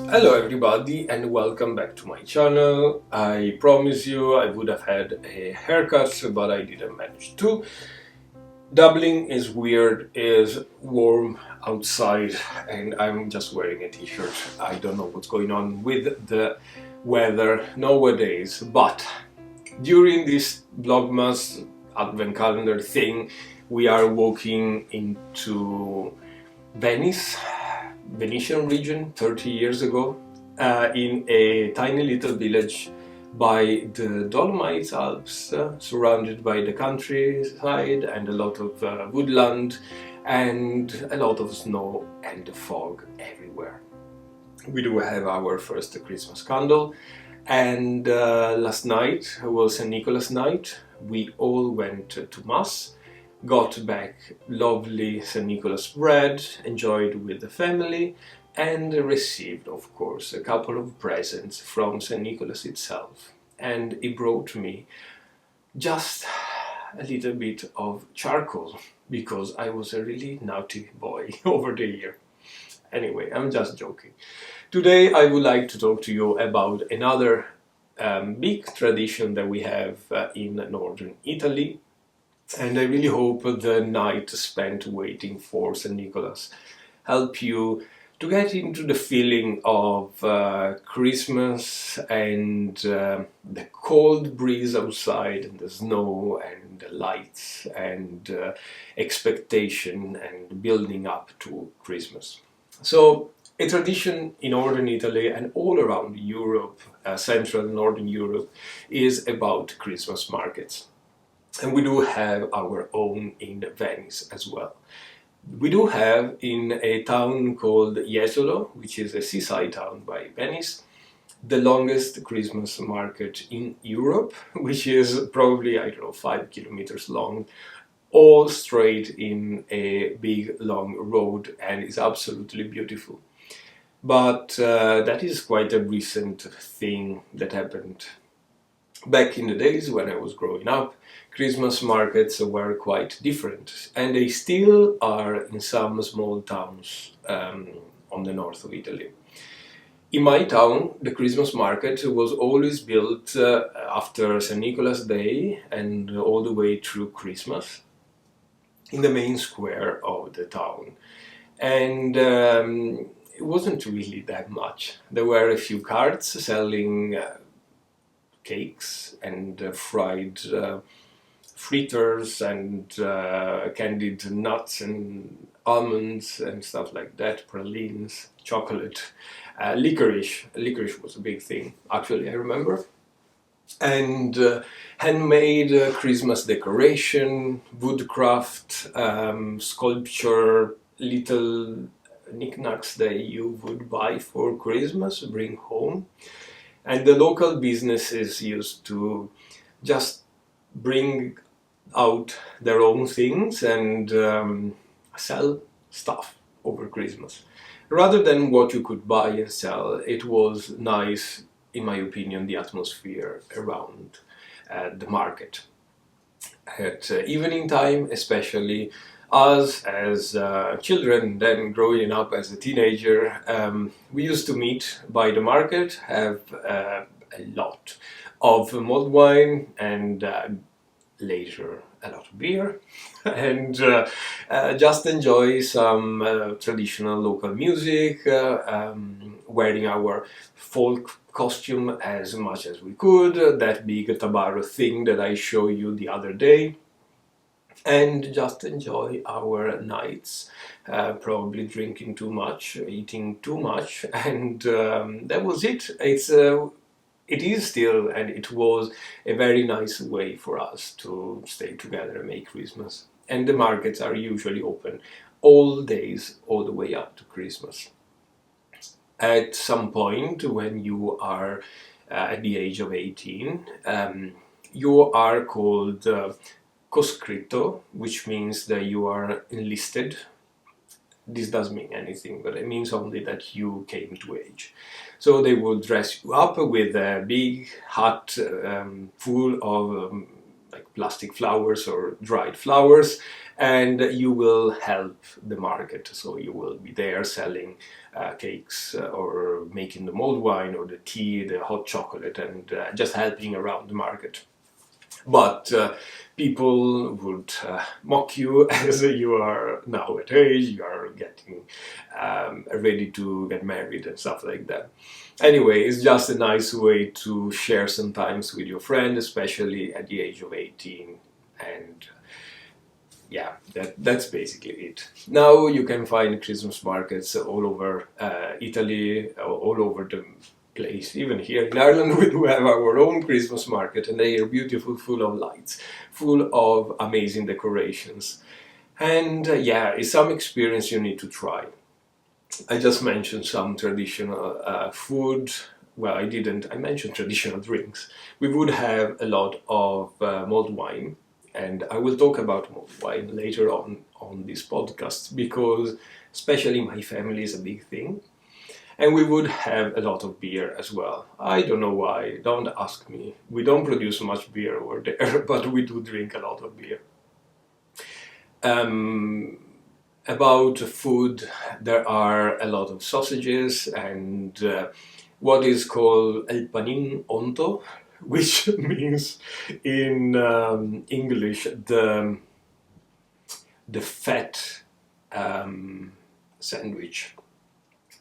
Hello everybody and welcome back to my channel. I promise you I would have had a haircut, but I didn't manage to. Dublin is weird, is warm outside and I'm just wearing a t-shirt. I don't know what's going on with the weather nowadays, but during this Vlogmas advent calendar thing we are walking into Venice, Venetian region 30 years ago, in a tiny little village by the Dolomites Alps, surrounded by the countryside and a lot of woodland and a lot of snow and fog everywhere. We do have our first Christmas candle, and last night was St. Nicholas night. We all went to Mass, got back lovely St. Nicholas bread, enjoyed with the family, and received, of course, a couple of presents from St. Nicholas itself. And he brought me just a little bit of charcoal, because I was a really naughty boy over the year. Anyway, I'm just joking. Today I would like to talk to you about another big tradition that we have in northern Italy. And I really hope the night spent waiting for St. Nicholas help you to get into the feeling of Christmas and the cold breeze outside and the snow and the lights and expectation and building up to Christmas. So a tradition in northern Italy and all around Europe, Central and Northern Europe, is about Christmas markets. And we do have our own in Venice as well. We do have in a town called Jesolo, which is a seaside town by Venice, the longest Christmas market in Europe, which is probably, I don't know, 5 kilometers long, all straight in a big long road, and is absolutely beautiful. But that is quite a recent thing that happened. Back in the days when I was growing up, Christmas markets were quite different, and they still are in some small towns on the north of Italy. In my town, the Christmas market was always built after St. Nicholas Day and all the way through Christmas in the main square of the town. And it wasn't really that much. There were a few carts selling cakes and fried fritters and candied nuts and almonds and stuff like that, pralines, chocolate, licorice. Licorice was a big thing, actually, I remember. And handmade Christmas decoration, woodcraft, sculpture, little knickknacks that you would buy for Christmas, bring home. And the local businesses used to just bring out their own things and sell stuff over Christmas. Rather than what you could buy and sell, it was nice, in my opinion, the atmosphere around the market. At evening time, especially, us as children, then growing up as a teenager, we used to meet by the market, have a lot of mulled wine and later a lot of beer, and just enjoy some traditional local music, wearing our folk costume as much as we could, that big tabaro thing that I showed you the other day, and just enjoy our nights, probably drinking too much, eating too much, and that was it. It is still, and it was a very nice way for us to stay together and make Christmas. And the markets are usually open all days, all the way up to Christmas. At some point, when you are at the age of 18, you are called coscritto, which means that you are enlisted. This doesn't mean anything, but it means only that you came to age. So they will dress you up with a big hat full of like plastic flowers or dried flowers, and you will help the market. So you will be there selling cakes or making the mulled wine or the tea, the hot chocolate, and just helping around the market. But people would mock you as you are now at age, you are getting ready to get married and stuff like that. Anyway, it's just a nice way to share some times with your friend, especially at the age of 18. And yeah, that's basically it. Now you can find Christmas markets all over Italy, all over the place. Even here in Ireland, we do have our own Christmas market, and they are beautiful, full of lights, full of amazing decorations. And yeah, it's some experience you need to try. I just mentioned some traditional food. Well, I didn't. I mentioned traditional drinks. We would have a lot of mulled wine, and I will talk about mulled wine later on this podcast, because especially my family is a big thing. And we would have a lot of beer as well. I don't know why, don't ask me. We don't produce much beer over there, but we do drink a lot of beer. About food, there are a lot of sausages and what is called el panin onto, which means in English the fat sandwich.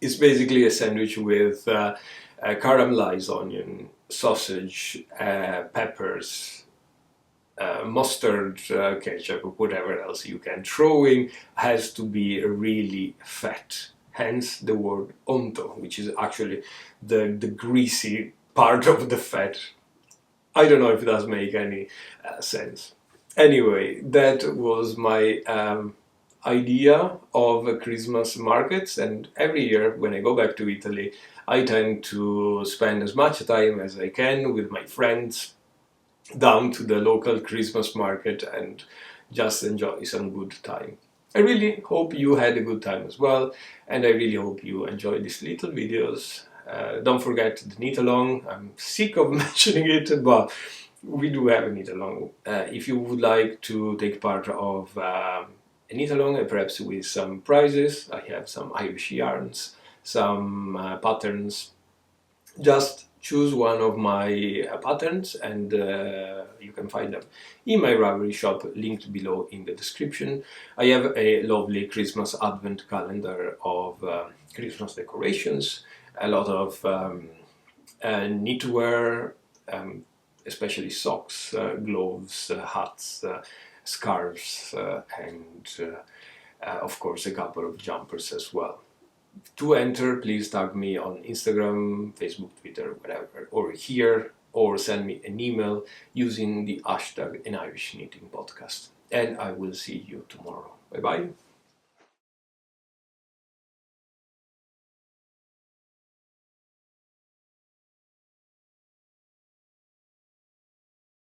It's basically a sandwich with caramelized onion, sausage, peppers, mustard, ketchup, whatever else you can throw in. Has to be really fat. Hence the word onto, which is actually the greasy part of the fat. I don't know if it does make any sense. Anyway, that was my idea of Christmas markets, and every year when I go back to Italy, I tend to spend as much time as I can with my friends down to the local Christmas market and just enjoy some good time. I really hope you had a good time as well, and I really hope you enjoy these little videos. Don't forget the knit along. I'm sick of mentioning it, but we do have a knit along. If you would like to take part of a knit along, and perhaps with some prizes, I have some Irish yarns, some patterns. Just choose one of my patterns, and you can find them in my Ravelry shop, linked below in the description. I have a lovely Christmas advent calendar of Christmas decorations, a lot of knitwear, especially socks, gloves, hats, scarves, and of course a couple of jumpers as well. To enter, please tag me on Instagram, Facebook, Twitter, whatever, or here, or send me an email using the hashtag #AnIrishKnittingPodcast. And I will see you tomorrow. Bye bye.